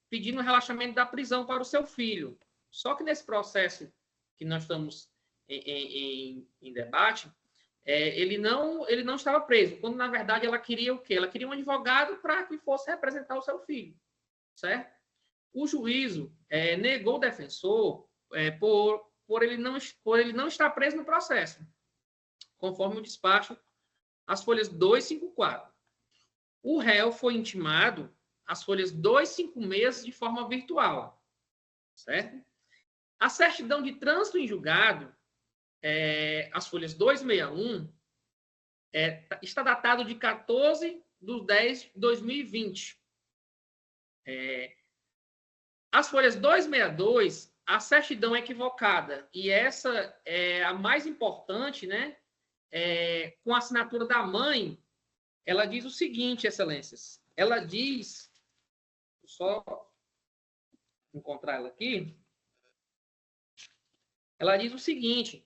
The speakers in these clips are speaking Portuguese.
pedindo o relaxamento da prisão para o seu filho. Só que nesse processo que nós estamos em debate, ele não estava preso, quando, na verdade, ela queria o quê? Ela queria um advogado para que fosse representar o seu filho, certo? O juízo negou o defensor por ele não estar preso no processo, conforme o despacho, as folhas 254. O réu foi intimado as folhas 256 de forma virtual, certo? A certidão de trânsito em julgado, as folhas 261, está datado de 14/10/2020. As folhas 262, a certidão é equivocada, e essa é a mais importante, né? Com a assinatura da mãe, ela diz o seguinte, excelências. Ela diz, só encontrar ela aqui, ela diz o seguinte,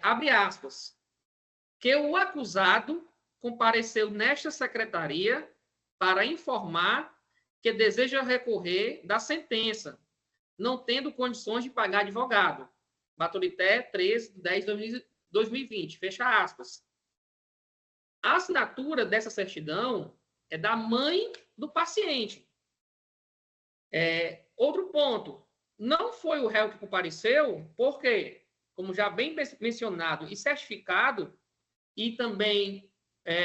abre aspas, que o acusado compareceu nesta secretaria para informar que deseja recorrer da sentença, não tendo condições de pagar advogado. Baturité, 13/10/2020, fecha aspas. A assinatura dessa certidão é da mãe do paciente. Outro ponto, não foi o réu que compareceu, porque, como já bem mencionado e certificado, e também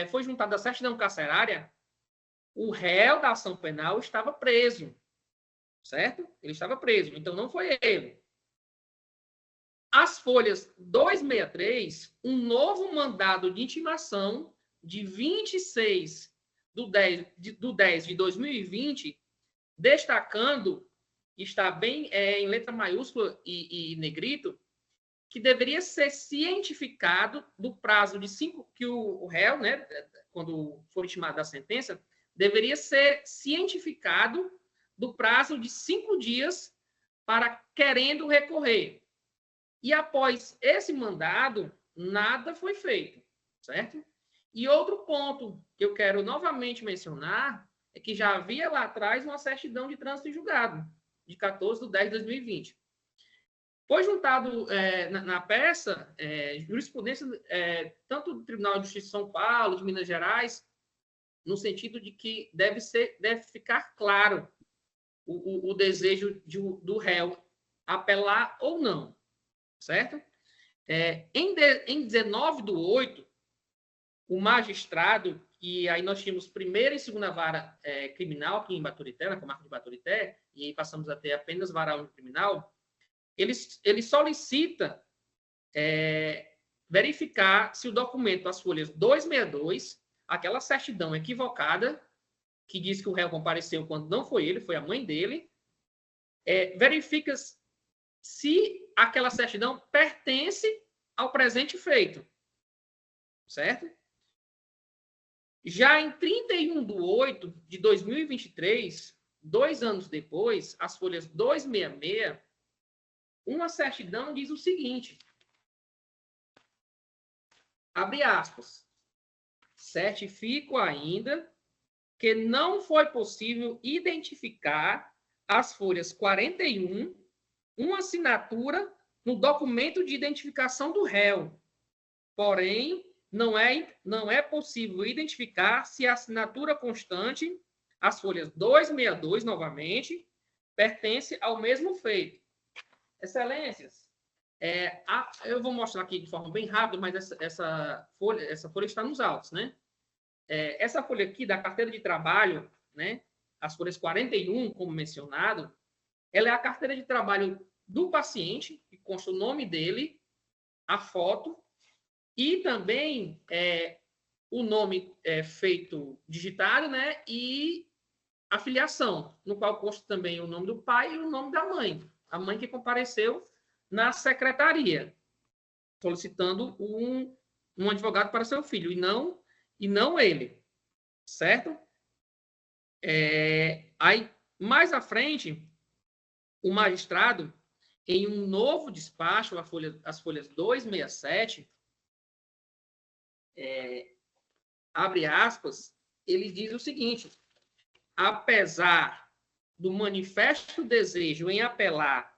foi juntada a certidão carcerária, o réu da ação penal estava preso, certo? Ele estava preso, então não foi ele. As folhas 263, um novo mandado de intimação de 26/10/2020, destacando, está bem em letra maiúscula e negrito, que deveria ser cientificado do prazo de 5, que o réu, né, quando for intimado da sentença, deveria ser cientificado do prazo de 5 dias para querendo recorrer. E após esse mandado, nada foi feito, certo? E outro ponto que eu quero novamente mencionar é que já havia lá atrás uma certidão de trânsito em julgado, de 14/10/2020. Foi juntado na peça jurisprudência tanto do Tribunal de Justiça de São Paulo, de Minas Gerais, no sentido de que deve ficar claro o desejo do réu apelar ou não, certo? Em 19/8, o magistrado, e aí nós tínhamos primeira e segunda vara criminal aqui em Baturité, na comarca de Baturité, e aí passamos a ter apenas vara única criminal, ele solicita verificar se o documento, as folhas 262, aquela certidão equivocada, que diz que o réu compareceu quando não foi ele, foi a mãe dele, verifica se aquela certidão pertence ao presente feito, certo? Já em 31/8/2023, 2 anos depois, as folhas 266, uma certidão diz o seguinte, abre aspas, certifico ainda que não foi possível identificar as folhas 41, uma assinatura no documento de identificação do réu. Porém, não é possível identificar se a assinatura constante, as folhas 262, novamente, pertence ao mesmo feito. Excelências, eu vou mostrar aqui de forma bem rápida, mas essa folha está nos autos, né? Essa folha aqui da carteira de trabalho, né? As folhas 41, como mencionado, ela é a carteira de trabalho do paciente, que consta o nome dele, a foto, e também o nome feito digitado, né? E a filiação, no qual consta também o nome do pai e o nome da mãe. A mãe que compareceu na secretaria, solicitando um advogado para seu filho, e não ele, certo? Aí, mais à frente, o magistrado, em um novo despacho, as folhas 267, abre aspas, ele diz o seguinte, apesar do manifesto desejo em apelar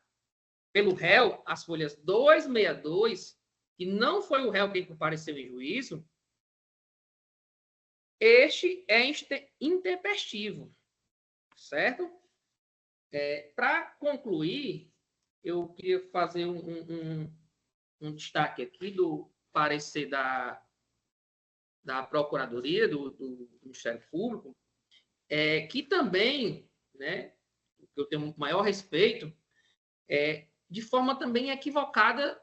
pelo réu, as folhas 262, que não foi o réu quem compareceu em juízo, este é intempestivo, certo? Para concluir, eu queria fazer um destaque aqui do parecer da Procuradoria, do Ministério Público, que também, né, eu tenho muito maior respeito, de forma também equivocada,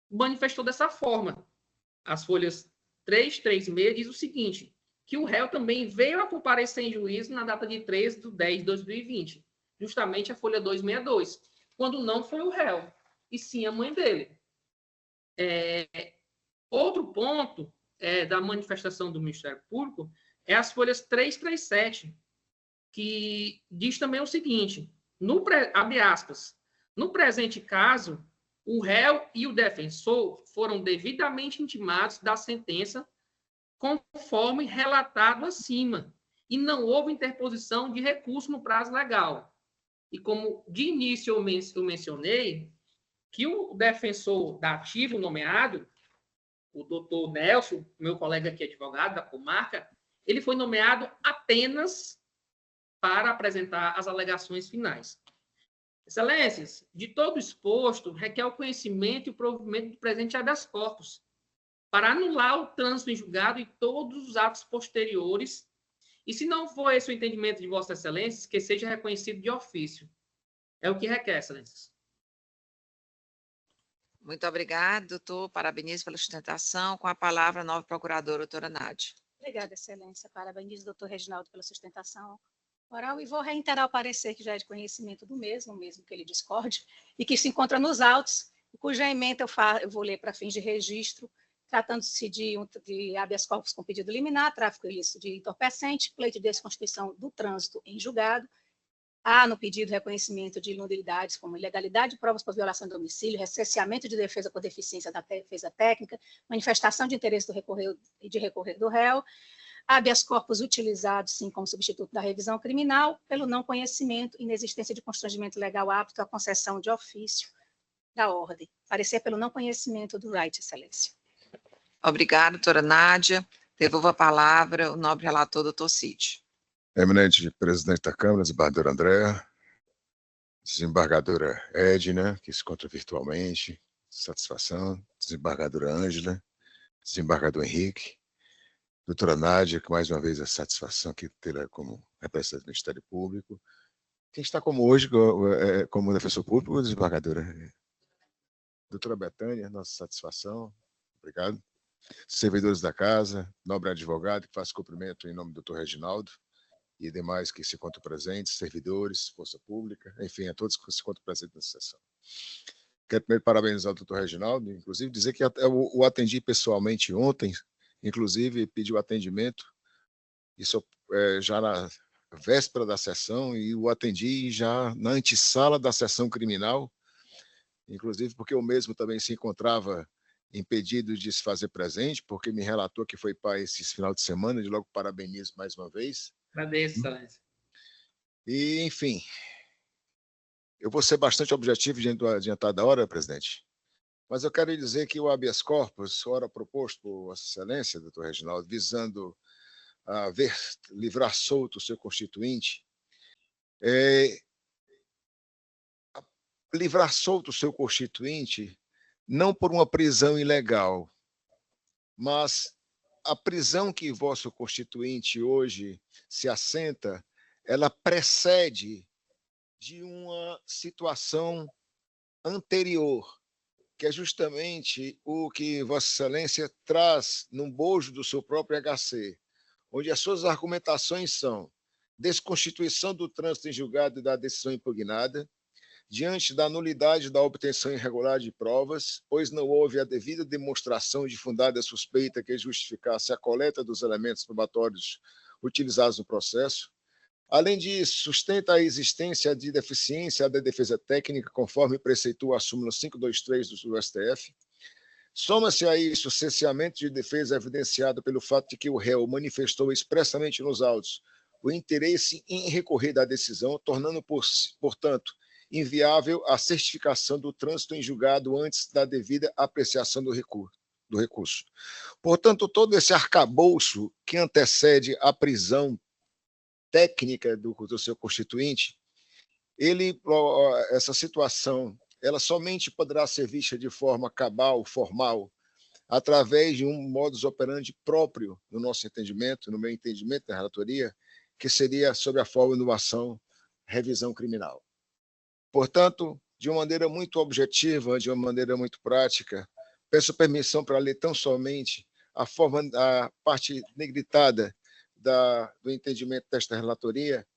manifestou dessa forma. As folhas 336 diz o seguinte, que o réu também veio a comparecer em juízo na data de 13/10/2020, justamente a folha 262, quando não foi o réu, e sim a mãe dele. Outro ponto da manifestação do Ministério Público é as folhas 337, que diz também o seguinte, abre aspas, no presente caso, o réu e o defensor foram devidamente intimados da sentença conforme relatado acima, e não houve interposição de recurso no prazo legal. E como de início eu mencionei, que o defensor dativo nomeado, o doutor Nelson, meu colega aqui advogado da comarca, ele foi nomeado apenas para apresentar as alegações finais. Excelências, de todo exposto, requer o conhecimento e o provimento do presente habeas corpus, para anular o trânsito em julgado e todos os atos posteriores, e se não for esse o entendimento de Vossa Excelência, que seja reconhecido de ofício. É o que requer, Excelências. Muito obrigada, doutor. Parabenizo pela sustentação. Com a palavra, a nova procuradora, doutora Nádia. Obrigada, Excelência. Parabenizo, doutor Reginaldo, pela sustentação oral e vou reiterar o parecer que já é de conhecimento do mesmo que ele discorde, e que se encontra nos autos, cuja emenda eu vou ler para fins de registro, tratando-se de habeas corpus com pedido liminar, tráfico ilícito de entorpecente, pleito de desconstituição do trânsito em julgado, há no pedido reconhecimento de inudilidades como ilegalidade de provas por violação de domicílio, recerceamento de defesa por deficiência da defesa técnica, manifestação de interesse de recorrer do réu, habeas corpus utilizado, sim, como substituto da revisão criminal, pelo não conhecimento, inexistência de constrangimento legal apto à concessão de ofício da ordem. Parecer pelo não conhecimento do right, Excelência. Obrigada, doutora Nádia. Devolvo a palavra ao nobre relator, doutor Cid. Eminente presidente da Câmara, desembargadora Andréa, desembargadora Edna, que se encontra virtualmente, satisfação, desembargadora Ângela, desembargador Henrique, doutora Nádia, que mais uma vez é satisfação que terá como representante do Ministério Público. Quem está como hoje como defensor público, desembargadora? Doutora Betânia, nossa satisfação, obrigado. Servidores da casa, nobre advogado, que faz cumprimento em nome do doutor Reginaldo, e demais que se encontram presentes, servidores, força pública, enfim, a todos que se encontram presentes nessa sessão. Quero primeiro parabenizar o doutor Reginaldo, inclusive dizer que eu o atendi pessoalmente ontem, inclusive pediu atendimento, isso já na véspera da sessão, e o atendi já na antessala da sessão criminal, inclusive porque eu mesmo também se encontrava impedido de se fazer presente, porque me relatou que foi pai esse final de semana, de logo parabenizo mais uma vez. Agradeço, Excelência. E, enfim, eu vou ser bastante objetivo diante do adiantado da hora, presidente, mas eu quero dizer que o habeas corpus, ora proposto por Vossa Excelência, doutor Reginaldo, visando a livrar solto o seu constituinte, livrar solto o seu constituinte não por uma prisão ilegal, mas a prisão que vosso constituinte hoje se assenta, ela precede de uma situação anterior, que é justamente o que Vossa Excelência traz no bojo do seu próprio HC, onde as suas argumentações são desconstituição do trânsito em julgado e da decisão impugnada, diante da nulidade da obtenção irregular de provas, pois não houve a devida demonstração de fundada suspeita que justificasse a coleta dos elementos probatórios utilizados no processo. Além disso, sustenta a existência de deficiência da defesa técnica, conforme preceitua a súmula 523 do STF. Soma-se a isso o cesseamento de defesa evidenciado pelo fato de que o réu manifestou expressamente nos autos o interesse em recorrer da decisão, tornando, portanto, inviável a certificação do trânsito em julgado antes da devida apreciação do recurso. Portanto, todo esse arcabouço que antecede a prisão técnica do seu constituinte, essa situação, ela somente poderá ser vista de forma cabal, formal, através de um modus operandi próprio, no nosso entendimento, no meu entendimento da relatoria, que seria sobre a forma de ação, revisão criminal. Portanto, de uma maneira muito objetiva, de uma maneira muito prática, peço permissão para ler tão somente a parte negritada do entendimento desta relatoria,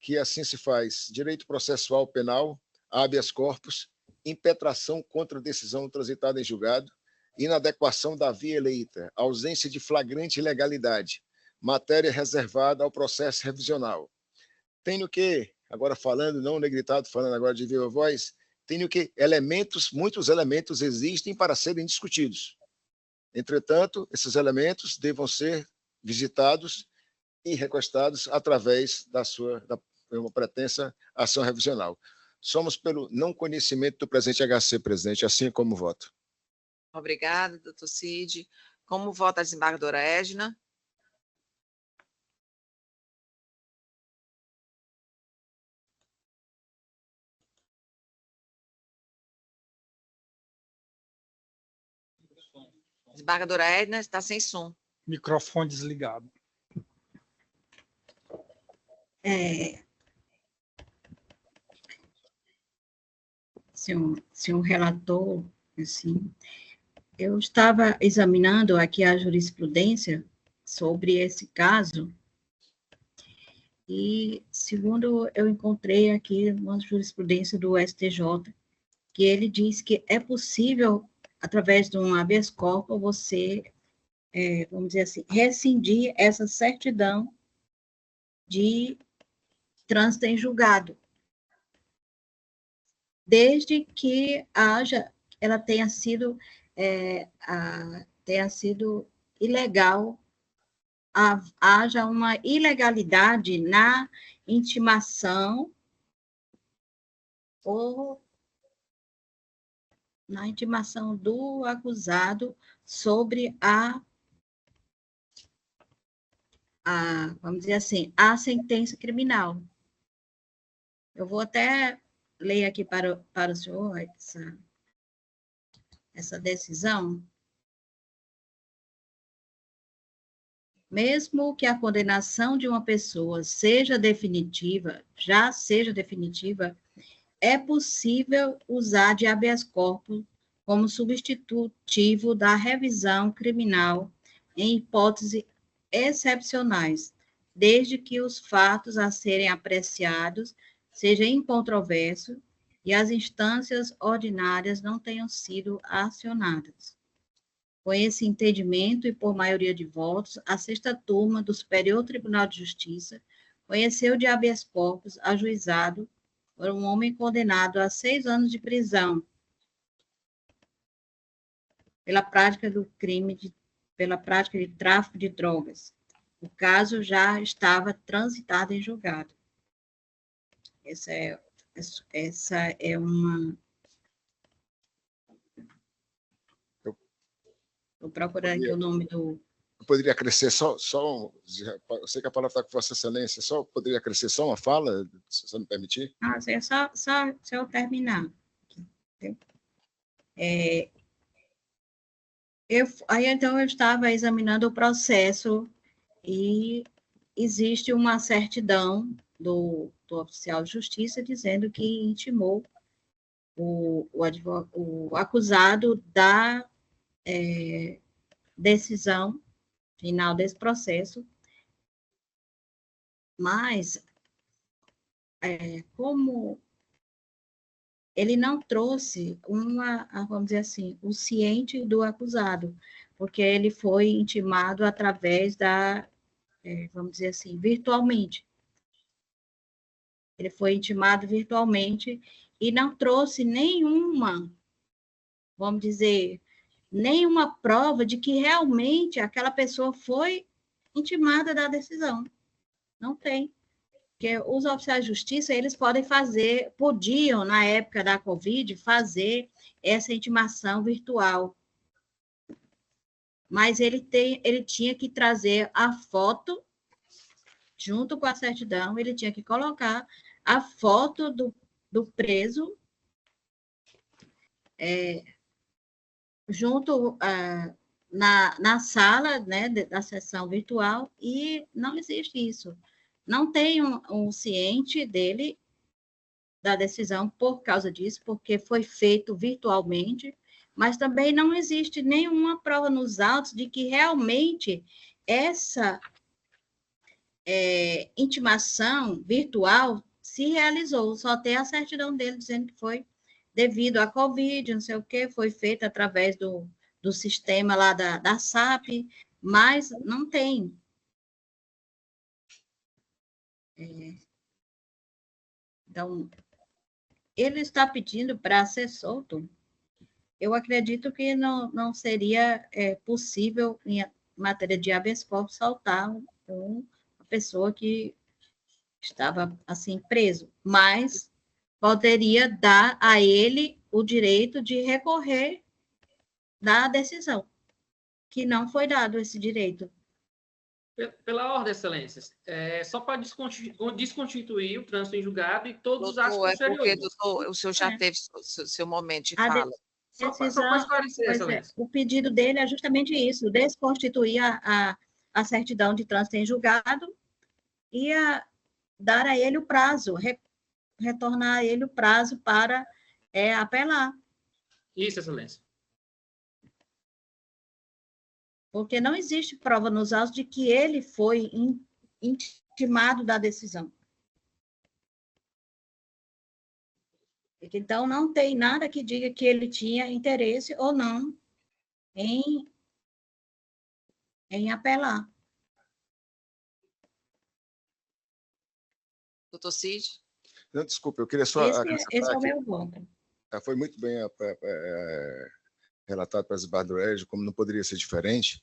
que assim se faz: direito processual penal, habeas corpus, impetração contra decisão transitada em julgado, inadequação da via eleita, ausência de flagrante ilegalidade, matéria reservada ao processo revisional. Tenho que, agora falando, não negritado, falando agora de viva voz, tenho que muitos elementos existem para serem discutidos. Entretanto, esses elementos devam ser visitados e requestados através da uma pretensa ação revisional. Somos pelo não conhecimento do presente HC, presidente, assim como voto. Obrigada, doutor Cid. Como vota a desembargadora Edna? Desembargadora Edna está sem som. Microfone desligado. Senhor relator, assim, eu estava examinando aqui a jurisprudência sobre esse caso e, segundo eu encontrei aqui uma jurisprudência do STJ, que ele diz que é possível, através de um habeas corpus, você, vamos dizer assim, rescindir essa certidão de trânsito em julgado, desde que ela tenha sido ilegal, haja uma ilegalidade na intimação do acusado sobre vamos dizer assim, a sentença criminal. Eu vou até ler aqui para o senhor essa decisão. Mesmo que a condenação de uma pessoa já seja definitiva, é possível usar de habeas corpus como substitutivo da revisão criminal em hipóteses excepcionais, desde que os fatos a serem apreciados sejam incontroversos e as instâncias ordinárias não tenham sido acionadas. Com esse entendimento e por maioria de votos, a 6ª turma do Superior Tribunal de Justiça conheceu de habeas corpus ajuizado por um homem condenado a 6 anos de prisão pela prática do crime pela prática de tráfico de drogas. O caso já estava transitado em julgado. Essa é uma... Vou procurar aqui o nome do... Eu poderia acrescer só eu sei que a palavra está com Vossa Excelência, só poderia acrescer só uma fala, se você me permitir? É só eu terminar. Aí, então, eu estava examinando o processo e existe uma certidão do oficial de justiça dizendo que intimou o acusado da decisão final desse processo, mas como ele não trouxe vamos dizer assim, o ciente do acusado, porque ele foi intimado através vamos dizer assim, virtualmente. Ele foi intimado virtualmente e não trouxe vamos dizer, nenhuma prova de que realmente aquela pessoa foi intimada da decisão. Não tem. Porque os oficiais de justiça, eles podiam, na época da Covid, fazer essa intimação virtual. Mas ele tinha que trazer a foto, junto com a certidão, ele tinha que colocar a foto do preso junto na sala, né, da sessão virtual, e não existe isso. Não tem um ciente dele da decisão por causa disso, porque foi feito virtualmente, mas também não existe nenhuma prova nos autos de que realmente essa intimação virtual se realizou. Só tem a certidão dele dizendo que foi devido à Covid, não sei o quê, foi feita através do sistema lá da SAP, mas não tem. Então, ele está pedindo para ser solto. Eu acredito que não seria possível, em matéria de habeas corpus, soltar uma pessoa que estava, assim, preso, mas poderia dar a ele o direito de recorrer da decisão, que não foi dado esse direito. Pela ordem, excelências, só para desconstituir o trânsito em julgado e todos os atos Doutor, posteriores. porque, doutor, o senhor já teve seu momento de fala. Só para esclarecer, excelência. O pedido dele é justamente isso, desconstituir a certidão de trânsito em julgado e dar a ele o prazo, retornar a ele o prazo para apelar. Isso, excelência. Porque não existe prova nos autos de que ele foi intimado da decisão. Então, não tem nada que diga que ele tinha interesse ou não em apelar. Doutor Cid? Não, desculpa, eu queria só Esse é o meu voto. Foi muito bem relatado para Zibardo Égio, como não poderia ser diferente.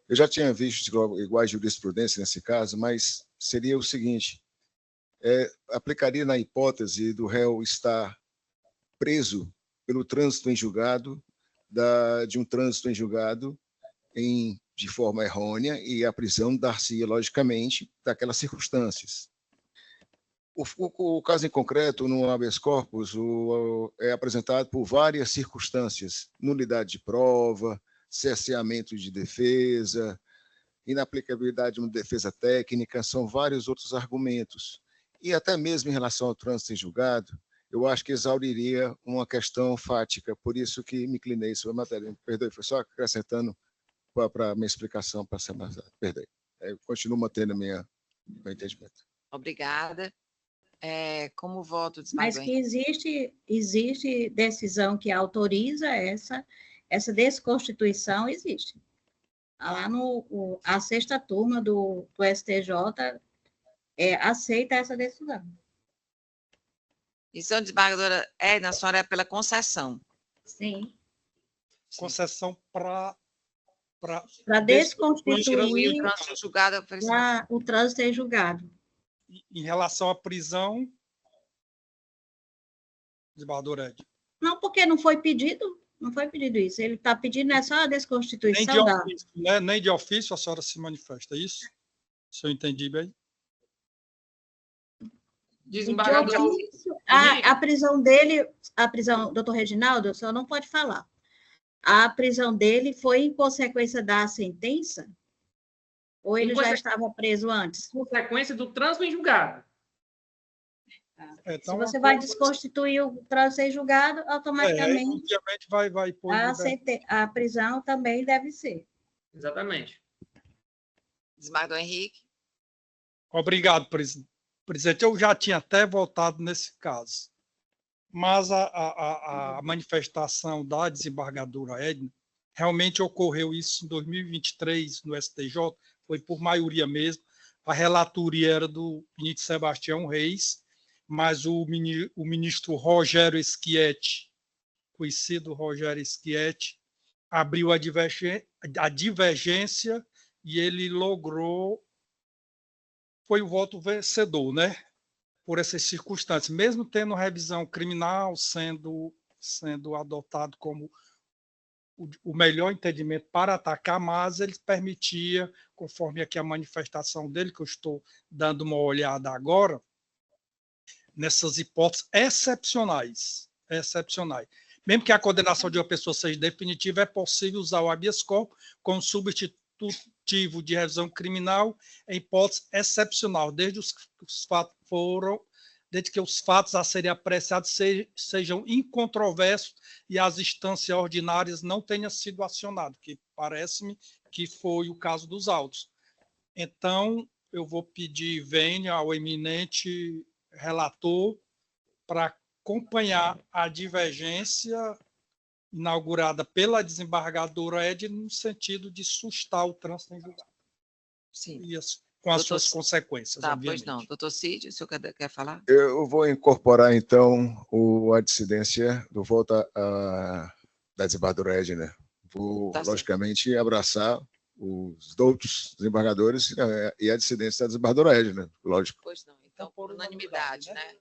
Eu já tinha visto iguais jurisprudência nesse caso, mas seria o seguinte, aplicaria na hipótese do réu estar preso pelo trânsito em julgado, de um trânsito em julgado de forma errônea, e a prisão dar-se, logicamente, daquelas circunstâncias. O caso em concreto, no habeas corpus, é apresentado por várias circunstâncias, nulidade de prova, cerceamento de defesa, inaplicabilidade de uma defesa técnica, são vários outros argumentos. E até mesmo em relação ao trânsito em julgado, eu acho que exauriria uma questão fática, por isso que me inclinei sobre a matéria. Perdoe, foi só acrescentando para a minha explicação, para ser mais... Perdoe. Eu continuo mantendo meu entendimento. Obrigada. Como voto, Mas que existe decisão que autoriza essa desconstituição, existe. Lá a sexta turma do STJ aceita essa decisão. Então, desembargadora Edna, a senhora é pela concessão. Sim. Concessão para desconstituir o trânsito em julgado. Em relação à prisão, desembargadora Edna. Não, porque não foi pedido isso. Ele está pedindo só a desconstituição nem de ofício a senhora se manifesta, é isso? Se eu entendi bem. Desembargador. A prisão dele, doutor Reginaldo, o senhor não pode falar. A prisão dele foi em consequência da sentença? Ou ele já estava preso antes? Consequência do trânsito em julgado. Então, se você vai desconstituir o trânsito em julgado, automaticamente vai pôr a prisão também deve ser. Exatamente. Desembargador Henrique. Obrigado, presidente. Eu já tinha até votado nesse caso, mas a manifestação da desembargadora Edna, realmente ocorreu isso em 2023 no STJ, foi por maioria mesmo. A relatoria era do ministro Sebastião Reis, mas o ministro Rogério Schietti, conhecido Rogério Schietti, abriu a divergência e ele logrou foi o voto vencedor, né? Por essas circunstâncias, mesmo tendo revisão criminal sendo adotado como o melhor entendimento para atacar, mas ele permitia, conforme aqui a manifestação dele, que eu estou dando uma olhada agora, nessas hipóteses excepcionais. Mesmo que a condenação de uma pessoa seja definitiva, é possível usar o habeas corpus como substitutivo de revisão criminal em hipótese excepcional, desde que os fatos a serem apreciados sejam incontroversos e as instâncias ordinárias não tenham sido acionadas, que parece-me que foi o caso dos autos. Então, eu vou pedir vênia ao eminente relator para acompanhar a divergência inaugurada pela desembargadora Edna no sentido de sustar o trânsito em julgado. Sim. Com as suas consequências, tá, obviamente. Pois não. Doutor Cid, o senhor quer falar? Eu vou incorporar, então, a dissidência do voto da desembargadora Edna. Vou, Tá logicamente, abraçar os outros desembargadores e a dissidência da desembargadora Edna, lógico. Pois não. Então, por unanimidade, né?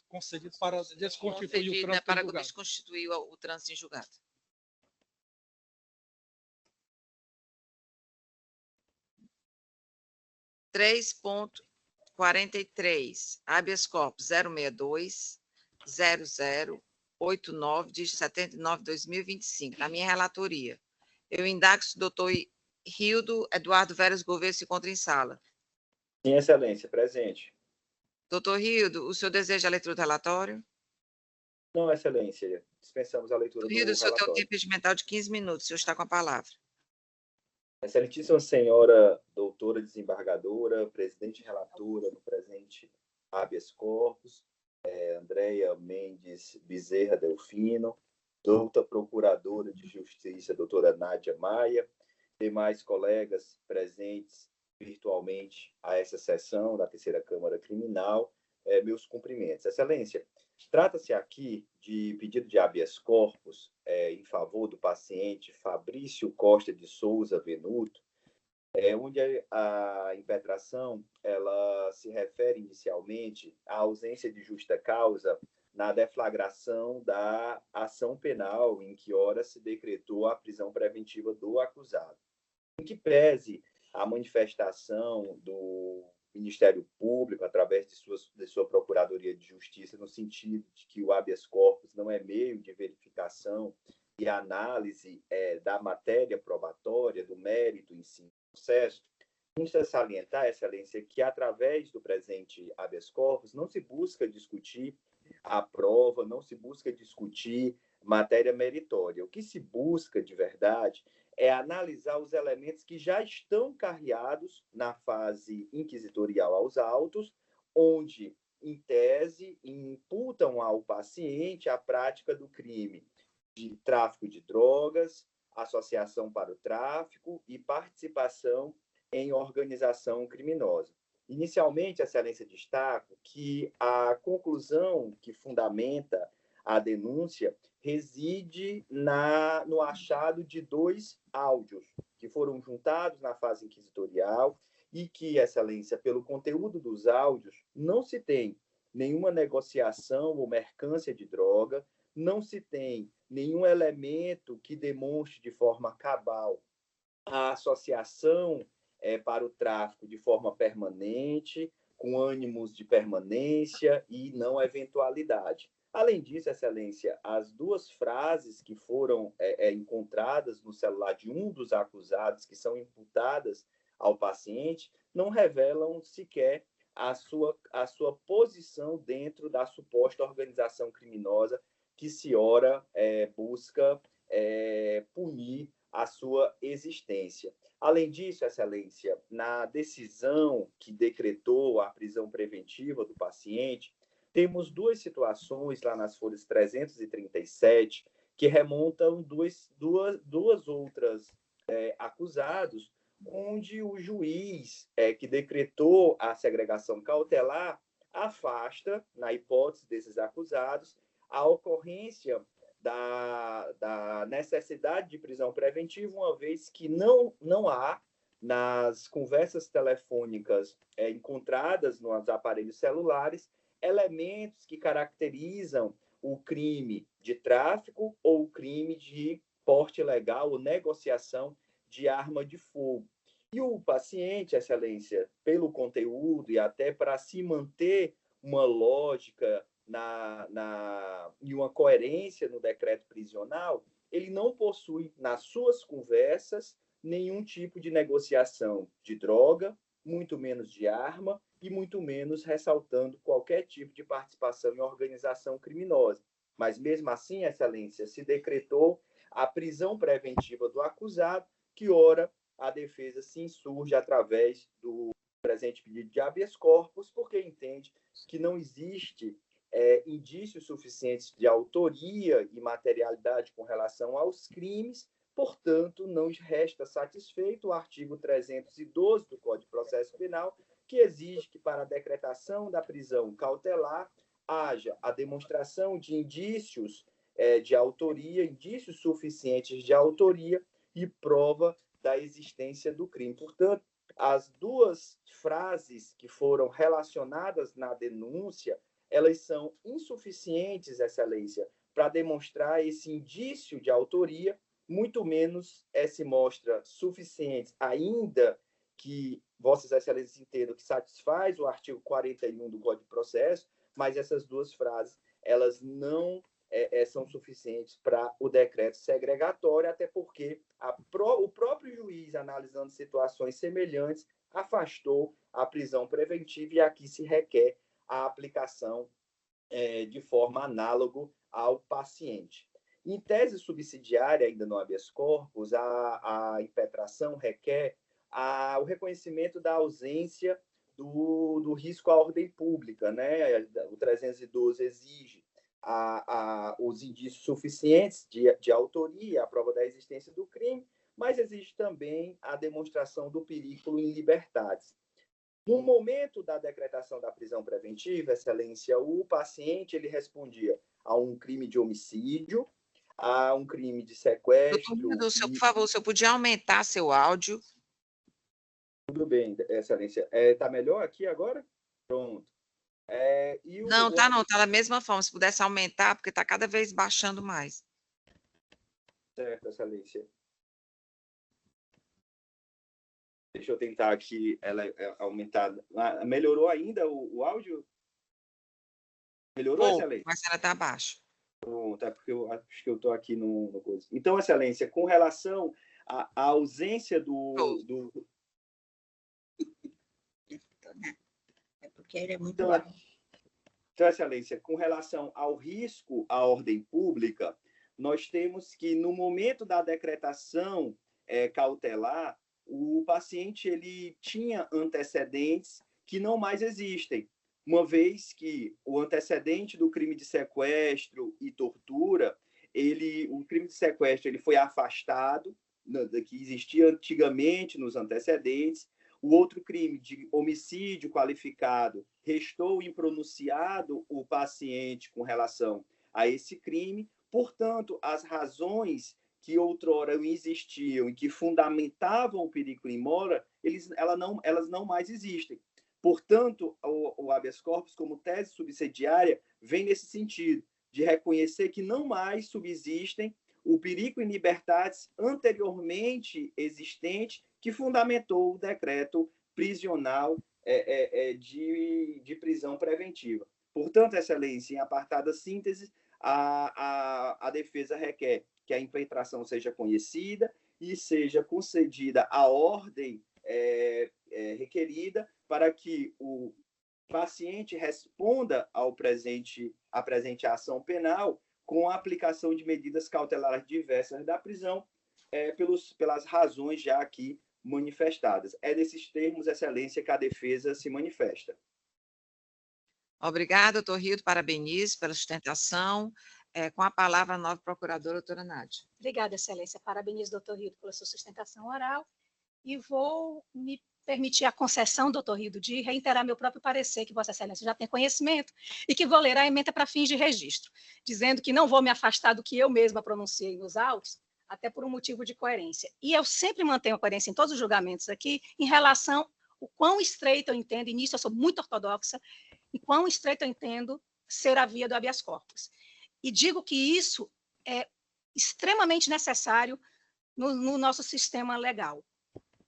Concedido para desconstituir o trânsito para em julgado. desconstituir o trânsito em julgado. (3.43) Habeas corpus 062-0089 de 79/2025. Na minha relatoria, eu indago se o doutor Rildo Eduardo Veras Gouveia se encontra em sala. Sim, excelência, presente. Doutor Rildo, o senhor deseja a leitura do relatório? Não, excelência, dispensamos a leitura do Rildo, o senhor tem um relatório. tempo regimental de 15 minutos, o senhor está com a palavra. Excelentíssima senhora doutora desembargadora, presidente relatora no presente habeas corpus, Andréia Mendes Bezerra Delfino, doutora procuradora de justiça, doutora Nádia Maia, demais colegas presentes virtualmente a essa sessão da Terceira Câmara Criminal, meus cumprimentos. Excelência, trata-se aqui de pedido de habeas corpus em favor do paciente Fabrício Costa de Souza Venuto, onde a impetração ela se refere inicialmente à ausência de justa causa na deflagração da ação penal em que ora se decretou a prisão preventiva do acusado. Em que pese a manifestação do Ministério Público, através de sua Procuradoria de Justiça, no sentido de que o habeas corpus não é meio de verificação e análise da matéria probatória, do mérito em si do processo, insta salientar, excelência, que através do presente habeas corpus não se busca discutir a prova, não se busca discutir matéria meritória. O que se busca, de verdade, é analisar os elementos que já estão carreados na fase inquisitorial aos autos, onde, em tese, imputam ao paciente a prática do crime de tráfico de drogas, associação para o tráfico e participação em organização criminosa. Inicialmente, excelência, destaco que a conclusão que fundamenta a denúncia reside no achado de 2 áudios que foram juntados na fase inquisitorial e que, excelência, pelo conteúdo dos áudios, não se tem nenhuma negociação ou mercância de droga, não se tem nenhum elemento que demonstre de forma cabal a associação para o tráfico de forma permanente, com ânimos de permanência e não eventualidade. Além disso, excelência, as 2 frases que foram encontradas no celular de um dos acusados, que são imputadas ao paciente, não revelam sequer a sua posição dentro da suposta organização criminosa que se ora busca punir a sua existência. Além disso, excelência, na decisão que decretou a prisão preventiva do paciente, temos 2 situações lá nas folhas 337 que remontam duas outras acusados, onde o juiz que decretou a segregação cautelar afasta, na hipótese desses acusados, a ocorrência da necessidade de prisão preventiva, uma vez que não há nas conversas telefônicas encontradas nos aparelhos celulares elementos que caracterizam o crime de tráfico ou o crime de porte ilegal ou negociação de arma de fogo. E o paciente, Excelência, pelo conteúdo e até para se manter uma lógica e uma coerência no decreto prisional, ele não possui, nas suas conversas, nenhum tipo de negociação de droga, muito menos de arma e muito menos ressaltando qualquer tipo de participação em organização criminosa. Mas, mesmo assim, Excelência, se decretou a prisão preventiva do acusado, que, ora, a defesa se insurge através do presente pedido de habeas corpus, porque entende que não existe indícios suficientes de autoria e materialidade com relação aos crimes, portanto, não resta satisfeito o artigo 312 do Código de Processo Penal, que exige que, para a decretação da prisão cautelar, haja a demonstração de indícios de autoria, indícios suficientes de autoria e prova da existência do crime. Portanto, as duas frases que foram relacionadas na denúncia, elas são insuficientes, Excelência, para demonstrar esse indício de autoria, muito menos se mostra suficiente, ainda que Vossas Excelências entendam que satisfaz o artigo 41 do Código de Processo, mas essas duas frases, elas não são suficientes para o decreto segregatório, até porque o próprio juiz, analisando situações semelhantes, afastou a prisão preventiva e aqui se requer a aplicação de forma análoga ao paciente. Em tese subsidiária, ainda no habeas corpus, a impetração requer o reconhecimento da ausência do risco à ordem pública, né? O 312 exige os indícios suficientes de autoria, a prova da existência do crime, mas exige também a demonstração do perigo em liberdades. No momento da decretação da prisão preventiva, Excelência, o paciente ele respondia a um crime de homicídio, a um crime de sequestro. Doutor, por favor, o senhor podia aumentar seu áudio? Tudo bem, Excelência. Está melhor aqui agora? Pronto. Não, tá não, tá da mesma forma. Se pudesse aumentar, porque está cada vez baixando mais. Certo, Excelência. Deixa eu tentar aqui aumentar. Melhorou ainda o áudio? Melhorou, Excelência? Mas ela está abaixo. Pronto, é porque eu acho que eu estou aqui no coisa. Então, Excelência, com relação à ausência do... É porque ele é muito Então, Excelência, com relação ao risco à ordem pública, nós temos que, no momento da decretação cautelar, o paciente ele tinha antecedentes que não mais existem, uma vez que o antecedente do crime de sequestro e tortura, o crime de sequestro ele foi afastado, que existia antigamente nos antecedentes. O outro crime de homicídio qualificado restou impronunciado o paciente com relação a esse crime. Portanto, as razões que outrora existiam e que fundamentavam o perigo in mora, elas não mais existem. Portanto, o habeas corpus, como tese subsidiária, vem nesse sentido, de reconhecer que não mais subsistem o perigo in libertatis anteriormente existente que fundamentou o decreto prisional de prisão preventiva. Portanto, Excelência, em apartada síntese, a defesa requer que a impetração seja conhecida e seja concedida a ordem requerida para que o paciente responda à presente ação penal com a aplicação de medidas cautelares diversas da prisão pelas razões já aqui manifestadas. É nesses termos, Excelência, que a defesa se manifesta. Obrigada, doutor Rildo, parabenizo pela sustentação. Com a palavra, a nova procuradora, doutora Nádia. Obrigada, Excelência. Parabenizo, doutor Rildo, pela sua sustentação oral. E vou me permitir a concessão, doutor Rildo, de reiterar meu próprio parecer, que Vossa Excelência já tem conhecimento, e que vou ler a ementa para fins de registro, dizendo que não vou me afastar do que eu mesma pronunciei nos autos, até por um motivo de coerência. E eu sempre mantenho a coerência em todos os julgamentos aqui, em relação ao quão estreito eu entendo, e nisso eu sou muito ortodoxa, e quão estreito eu entendo ser a via do habeas corpus. E digo que isso é extremamente necessário no nosso sistema legal.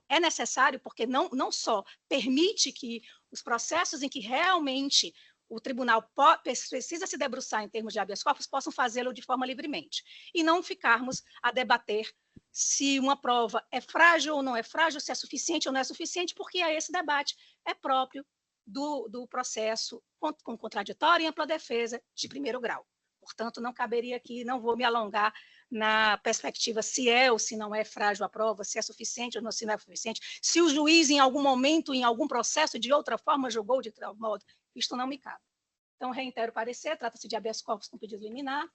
É necessário porque não só permite que os processos em que realmente o tribunal precisa se debruçar em termos de habeas corpus possam fazê-lo de forma livremente, e não ficarmos a debater se uma prova é frágil ou não é frágil, se é suficiente ou não é suficiente, porque esse debate é próprio do processo com contraditório e ampla defesa de primeiro grau. Portanto, não caberia aqui, não vou me alongar na perspectiva se é ou se não é frágil a prova, se é suficiente ou não, se não é suficiente, se o juiz, em algum momento, em algum processo, de outra forma, julgou de tal modo. Isto não me cabe. Então, reitero o parecer, trata-se de habeas corpus com pedido liminar,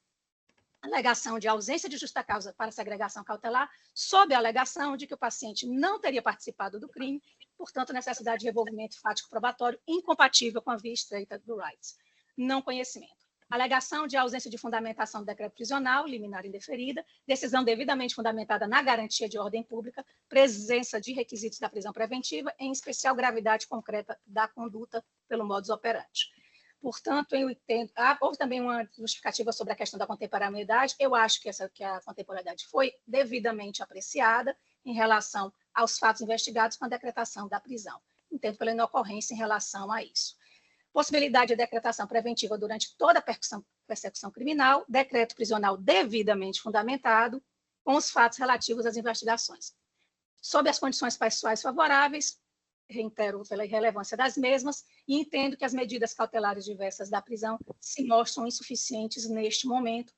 alegação de ausência de justa causa para segregação cautelar, sob a alegação de que o paciente não teria participado do crime, portanto, necessidade de revolvimento fático probatório incompatível com a via estreita do rights. Não conhecimento. Alegação de ausência de fundamentação do decreto prisional, liminar indeferida, decisão devidamente fundamentada na garantia de ordem pública, presença de requisitos da prisão preventiva, em especial gravidade concreta da conduta pelo modus operandi. Portanto, eu entendo. Houve também uma justificativa sobre a questão da contemporaneidade. Eu acho que a contemporaneidade foi devidamente apreciada em relação aos fatos investigados com a decretação da prisão. Entendo pela inocorrência em relação a isso. Possibilidade de decretação preventiva durante toda a persecução criminal, decreto prisional devidamente fundamentado, com os fatos relativos às investigações. Sob as condições pessoais favoráveis, reitero pela irrelevância das mesmas, e entendo que as medidas cautelares diversas da prisão se mostram insuficientes neste momento,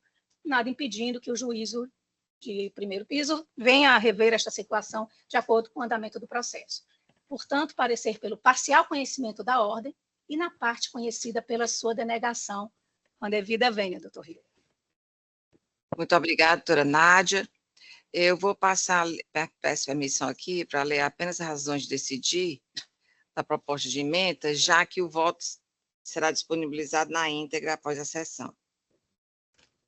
nada impedindo que o juízo de primeiro piso venha a rever esta situação de acordo com o andamento do processo. Portanto, parecer pelo parcial conhecimento da ordem e na parte conhecida pela sua denegação, quando é vida venha, doutor Rio. Muito obrigada, doutora Nádia. Eu vou passar, peço permissão aqui para ler apenas as razões de decidir da proposta de emenda, já que o voto será disponibilizado na íntegra após a sessão.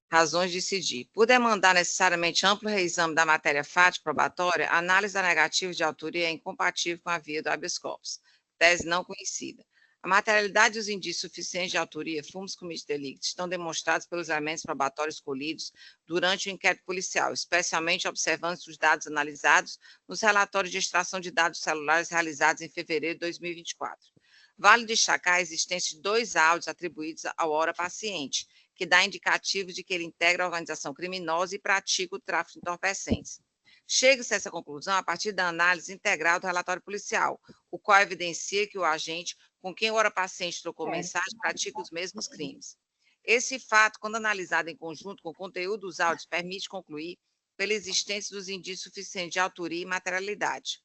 Razões de decidir. Por demandar necessariamente amplo reexame da matéria fática probatória, a análise da negativa de autoria é incompatível com a via do habeas corpus, tese não conhecida. A materialidade e os indícios suficientes de autoria, fumos comitis delicti, estão demonstrados pelos elementos probatórios colhidos durante o inquérito policial, especialmente observando os dados analisados nos relatórios de extração de dados celulares realizados em fevereiro de 2024. Vale destacar a existência de 2 áudios atribuídos ao ora paciente, que dá indicativo de que ele integra a organização criminosa e pratica o tráfico de entorpecentes. Chega-se a essa conclusão a partir da análise integral do relatório policial, o qual evidencia que o agente com quem o ora paciente trocou mensagem pratica os mesmos crimes. Esse fato, quando analisado em conjunto com o conteúdo dos áudios, permite concluir pela existência dos indícios suficientes de autoria e materialidade.